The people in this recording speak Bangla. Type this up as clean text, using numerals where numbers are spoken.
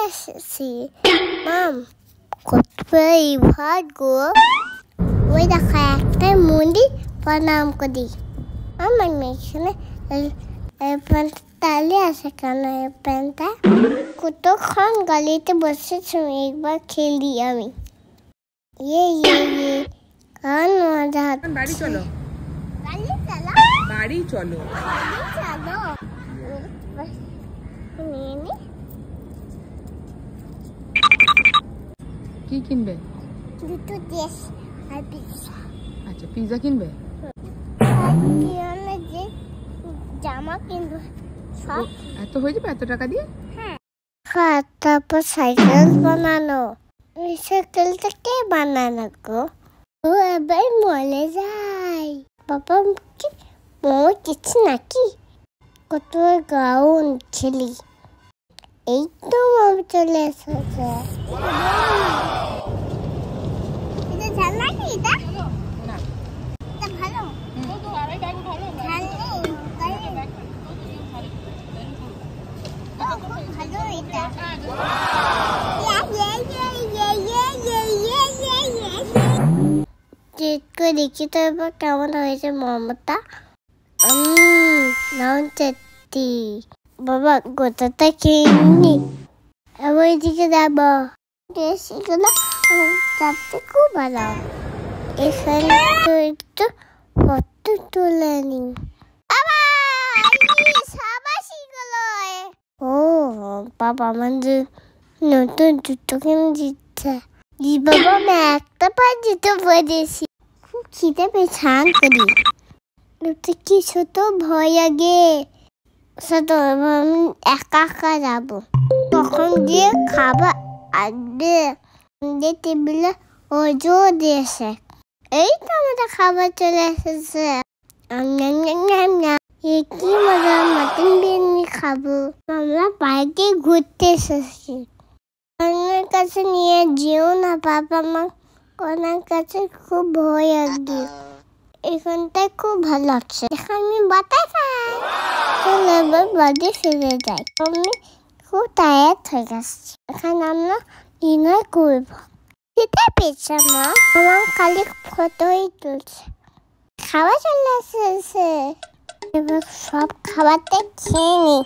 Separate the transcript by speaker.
Speaker 1: এসেছি। মাম, কোথায় ভাত গো? ওই দেখা একটা মন্দির, প্রণাম করি। আমার মেয়েখানে প্যান্টটা তালে আসে কেন? এই প্যান্টটা কতক্ষণ গালিতে বসেছি, একবার খেলি আমি। কারণ মজা হচ্ছে।
Speaker 2: বাড়ি চলো, বাড়ি চলো। কি কিনবে?
Speaker 1: দুটো দেশ আর পিৎজা।
Speaker 2: আচ্ছা, পিৎজা কিনবে?
Speaker 1: যে জামা কিনবো সব।
Speaker 2: এত হয়ে যাবে এত টাকা দিয়ে?
Speaker 1: হ্যাঁ, তারপর সাইকেল বানানো। ওই সাইকেলটা কে বানানো গো? ও এবার মলে যাই। বাবা কি মোর কিছু নাকি? কত গাউন ছেলি। এই তো মম চলে এসেছে। এটা ঝাল নাকি? এটা
Speaker 2: না,
Speaker 1: এটা ভালো। ঝাল নেই, ভালো এটা। চেক করে দেখি তো এবার কেমন হয়েছে মমতা। নাম চাচ্ছি। বাবা গোটাটা খেয়ে নি, এবার এদিকে যাবো। ড্রেসগুলো চাপতে খুব ভালো। এখানে তো একটু ফটো তুলে নি। ও বাবা, আমাদের নতুন জুতো কিনে দিচ্ছে। বাবা, আমি একটা পা জুতো পরেছি। খুব খিদে পেয়েছে, স্নান করি। কি ছোট ভয় লাগে। ছোট আমি একা একা যাবো। তখন গিয়ে খাবার আসবে টেবিলে, ওজো দিয়েছে। এই তো আমাদের খাবার চলে এসেছে। কি মজা, মাটন বিরিয়ানি খাবো। আমরা বাইকে ঘুরতে এসেছি। আমার কাছে নিয়ে যেও না বাবা, মা ওনার কাছে খুব ভয় লাগে। এখানটায় খুব ভালো লাগছে, আমি বাতাস খাই। চলো এবার বাড়ি ফিরে যাই। আমি খুব টায়ার্ড হয়ে গেছি। এখানে আমরা ডিনার করবো। খেতে পেয়েছে মা, আমার খালি ফটোই তুলছে। খাওয়া চলে এসেছে, এবার সব খাবারটা খেয়ে নি।